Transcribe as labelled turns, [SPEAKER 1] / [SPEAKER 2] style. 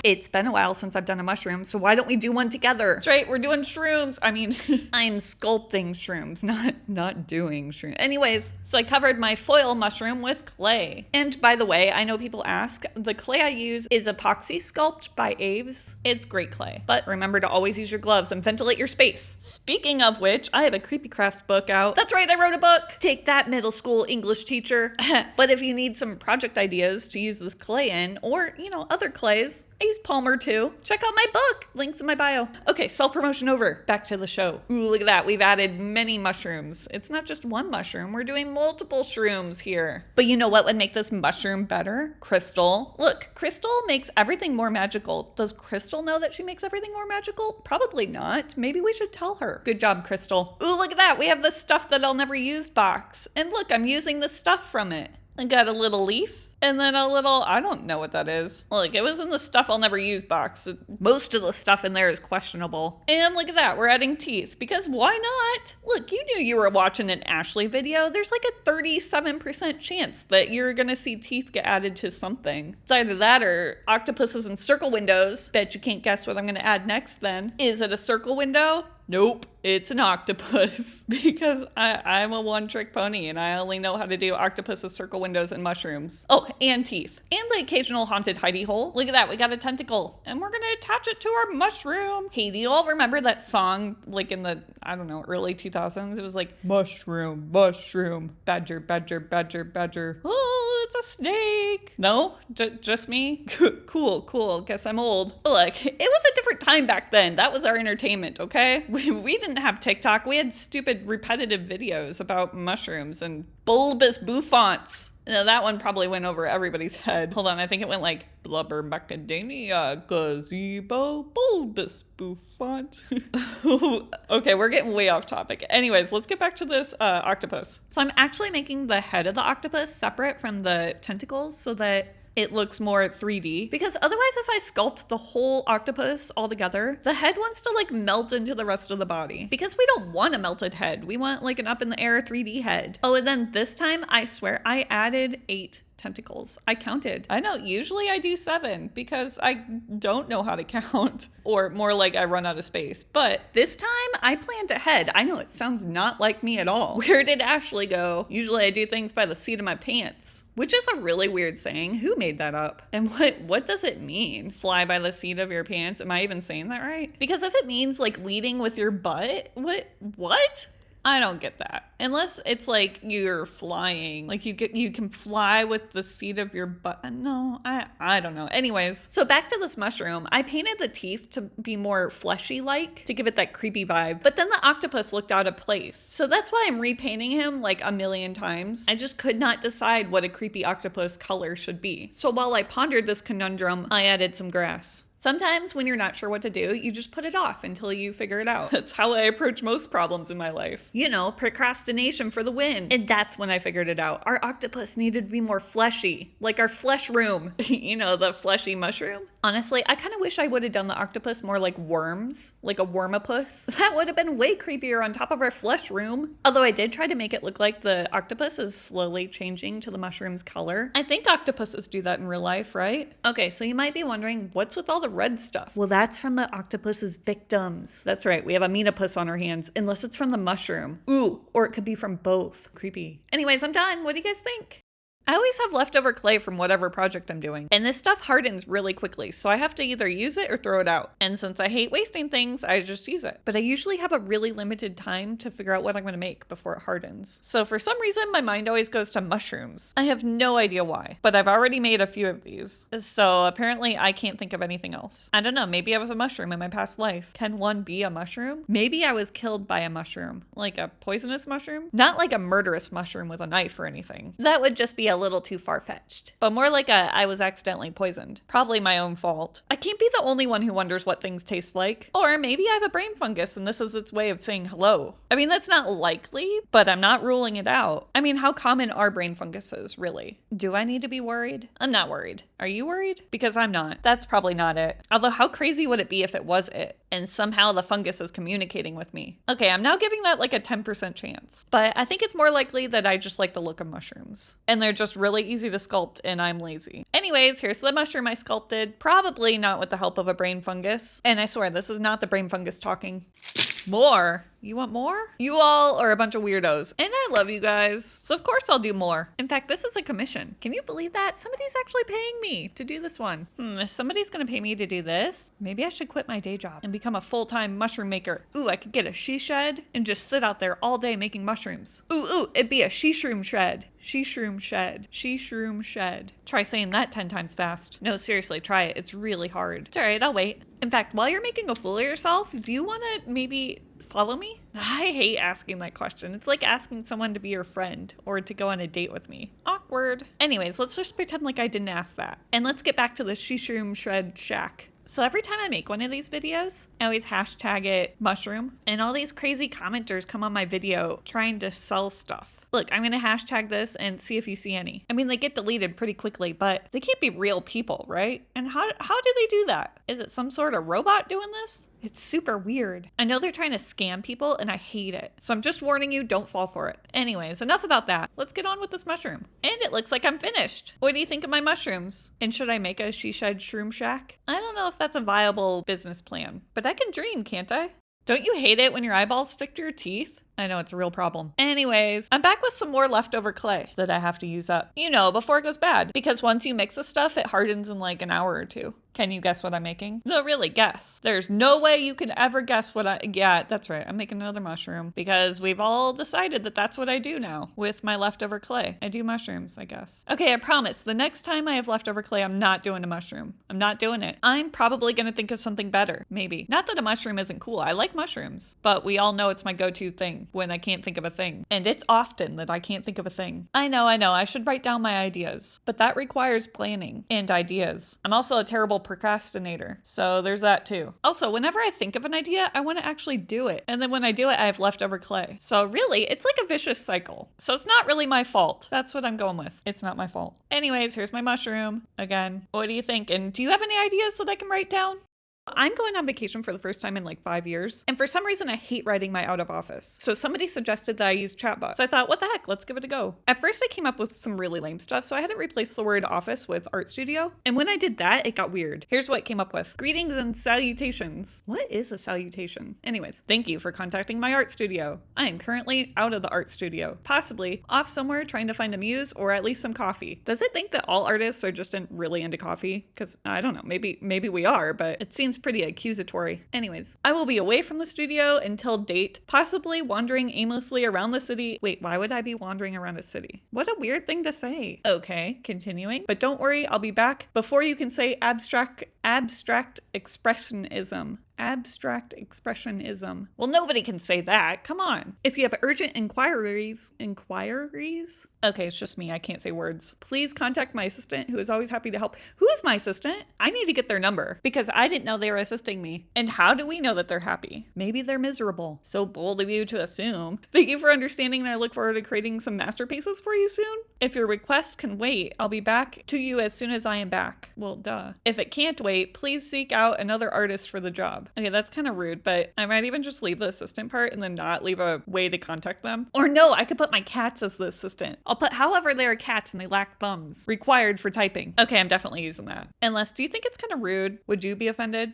[SPEAKER 1] It's been a while since I've done a mushroom, so why don't we do one together? That's right, we're doing shrooms. I mean, I'm sculpting shrooms, not doing shrooms. Anyways, so I covered my foil mushroom with clay. And by the way, I know people ask, the clay I use is Apoxie Sculpt by Aves. It's great clay, but remember to always use your gloves and ventilate your space. Speaking of which, I have a Creepy Crafts book out. That's right, I wrote a book. Take that, middle school English teacher. But if you need some project ideas to use this clay in, or, you know, other clays, I use Palmer too. Check out my book. Links in my bio. Okay, self-promotion over. Back to the show. Ooh, look at that. We've added many mushrooms. It's not just one mushroom. We're doing multiple shrooms here. But you know what would make this mushroom better? Crystal. Look, Crystal makes everything more magical. Does Crystal know that she makes everything more magical? Probably not. Maybe we should tell her. Good job, Crystal. Ooh, look at that. We have the stuff that I'll never use box. And look, I'm using the stuff from it. I got a little leaf. And then a little, I don't know what that is. Look, it was in the stuff I'll never use box. Most of the stuff in there is questionable. And look at that, we're adding teeth, because why not? Look, you knew you were watching an Ashley video. There's like a 37% chance that you're gonna see teeth get added to something. It's either that or octopuses and circle windows. Bet you can't guess what I'm gonna add next then. Is it a circle window? Nope, it's an octopus because I'm a one-trick pony and I only know how to do octopuses, circle windows, and mushrooms. Oh, and teeth. And the occasional haunted hidey hole. Look at that, we got a tentacle and we're gonna attach it to our mushroom. Hey, do you all remember that song like in the, I don't know, early 2000s? It was like, mushroom, mushroom, badger, badger, badger, badger. Oh, it's a snake. No? Just me? Cool. Guess I'm old. Look, it was a different time back then. That was our entertainment, okay? We didn't have TikTok. We had stupid repetitive videos about mushrooms and bulbous bouffants. Now, that one probably went over everybody's head. Hold on, I think it went like blubber macadamia, gazebo, bulbous bouffant. Okay, we're getting way off topic. Anyways, let's get back to this octopus. So I'm actually making the head of the octopus separate from the tentacles so that it looks more 3D, because otherwise if I sculpt the whole octopus all together, the head wants to like melt into the rest of the body, because we don't want a melted head. We want like an up in the air 3D head. Oh, and then this time I swear I added 8 tentacles. I counted. I know usually I do 7 because I don't know how to count, or more like I run out of space. But this time I planned ahead. I know it sounds not like me at all. Where did Ashley go? Usually I do things by the seat of my pants, which is a really weird saying. Who made that up? And what does it mean? Fly by the seat of your pants? Am I even saying that right? Because if it means like leading with your butt, what? I don't get that. Unless it's like you're flying, like you can fly with the seat of your butt. No, I don't know. Anyways, so back to this mushroom. I painted the teeth to be more fleshy like, to give it that creepy vibe. But then the octopus looked out of place. So that's why I'm repainting him like a million times. I just could not decide what a creepy octopus color should be. So while I pondered this conundrum, I added some grass. Sometimes when you're not sure what to do, you just put it off until you figure it out. That's how I approach most problems in my life. You know, procrastination for the win. And that's when I figured it out. Our octopus needed to be more fleshy, like our flesh room. You know, the fleshy mushroom. Honestly, I kind of wish I would have done the octopus more like worms, like a wormopus. That would have been way creepier on top of our flesh room. Although I did try to make it look like the octopus is slowly changing to the mushroom's color. I think octopuses do that in real life, right? Okay, so you might be wondering, what's with all the red stuff? Well, that's from the octopus's victims. That's right, we have a metapus on our hands, unless it's from the mushroom. Ooh, or it could be from both. Creepy. Anyways, I'm done. What do you guys think? I always have leftover clay from whatever project I'm doing, and this stuff hardens really quickly, so I have to either use it or throw it out. And since I hate wasting things, I just use it. But I usually have a really limited time to figure out what I'm going to make before it hardens. So for some reason, my mind always goes to mushrooms. I have no idea why, but I've already made a few of these. So apparently I can't think of anything else. I don't know, maybe I was a mushroom in my past life. Can one be a mushroom? Maybe I was killed by a mushroom, like a poisonous mushroom? Not like a murderous mushroom with a knife or anything. That would just be a little too far-fetched, but more like I was accidentally poisoned. Probably my own fault. I can't be the only one who wonders what things taste like. Or maybe I have a brain fungus and this is its way of saying hello. I mean, that's not likely, but I'm not ruling it out. I mean, how common are brain funguses, really? Do I need to be worried? I'm not worried. Are you worried? Because I'm not. That's probably not it. Although how crazy would it be if it was it? and somehow the fungus is communicating with me. Okay, I'm now giving that like a 10% chance, but I think it's more likely that I just like the look of mushrooms and they're just really easy to sculpt and I'm lazy. Anyways, here's the mushroom I sculpted, probably not with the help of a brain fungus. And I swear, this is not the brain fungus talking. More? You want more? You all are a bunch of weirdos. And I love you guys. So of course I'll do more. In fact, this is a commission. Can you believe that? Somebody's actually paying me to do this one. If somebody's gonna pay me to do this, maybe I should quit my day job and become a full-time mushroom maker. Ooh, I could get a she shed and just sit out there all day making mushrooms. Ooh, it'd be a she-shroom shed. She-shroom shed. She-shroom shed. Try saying that 10 times fast. No, seriously, try it. It's really hard. It's all right, I'll wait. In fact, while you're making a fool of yourself, do you want to maybe follow me? I hate asking that question. It's like asking someone to be your friend or to go on a date with me. Awkward. Anyways, let's just pretend like I didn't ask that. And let's get back to the she-shroom shred shack. So every time I make one of these videos, I always hashtag it mushroom. And all these crazy commenters come on my video trying to sell stuff. Look, I'm going to hashtag this and see if you see any. I mean, they get deleted pretty quickly, but they can't be real people, right? And how do they do that? Is it some sort of robot doing this? It's super weird. I know they're trying to scam people and I hate it. So I'm just warning you, don't fall for it. Anyways, enough about that. Let's get on with this mushroom. And it looks like I'm finished. What do you think of my mushrooms? And should I make a she shed shroom shack? I don't know if that's a viable business plan, but I can dream, can't I? Don't you hate it when your eyeballs stick to your teeth? I know it's a real problem. Anyways, I'm back with some more leftover clay that I have to use up, you know, before it goes bad. Because once you mix the stuff, it hardens in like an hour or two. Can you guess what I'm making? No, really, guess. There's no way you can ever guess what yeah, that's right. I'm making another mushroom because we've all decided that that's what I do now with my leftover clay. I do mushrooms, I guess. Okay, I promise the next time I have leftover clay, I'm not doing a mushroom. I'm not doing it. I'm probably going to think of something better, maybe. Not that a mushroom isn't cool. I like mushrooms, but we all know it's my go-to thing when I can't think of a thing. And it's often that I can't think of a thing. I know. I should write down my ideas, but that requires planning and ideas. I'm also a terrible procrastinator, so there's that too. Also, whenever I think of an idea, I want to actually do it. And then when I do it, I have leftover clay. So really, it's like a vicious cycle. So it's not really my fault. That's what I'm going with. It's not my fault. Anyways, here's my mushroom. Again, what do you think? And do you have any ideas that I can write down? I'm going on vacation for the first time in like 5 years. And for some reason, I hate writing my out of office. So somebody suggested that I use chatbot. So I thought, what the heck? Let's give it a go. At first, I came up with some really lame stuff. So I had to replace the word office with art studio. And when I did that, it got weird. Here's what it came up with. Greetings and salutations. What is a salutation? Anyways, thank you for contacting my art studio. I am currently out of the art studio, possibly off somewhere trying to find a muse or at least some coffee. Does it think that all artists are just really into coffee? Because I don't know, maybe we are, but it seems pretty accusatory. Anyways, I will be away from the studio until date, possibly wandering aimlessly around the city. Wait, why would I be wandering around a city? What a weird thing to say. Okay, continuing. But don't worry, I'll be back before you can say abstract expressionism. Abstract expressionism. Well, nobody can say that. Come on. If you have urgent inquiries? Okay, it's just me. I can't say words. Please contact my assistant, who is always happy to help. Who is my assistant? I need to get their number because I didn't know they were assisting me. And how do we know that they're happy? Maybe they're miserable. So bold of you to assume. Thank you for understanding, and I look forward to creating some masterpieces for you soon. If your request can wait, I'll be back to you as soon as I am back. Well, duh. If it can't wait, please seek out another artist for the job. Okay, that's kind of rude, but I might even just leave the assistant part and then not leave a way to contact them. Or no, I could put my cats as the assistant. I'll put however they are cats and they lack thumbs. Required for typing. Okay, I'm definitely using that. Unless, do you think it's kind of rude? Would you be offended?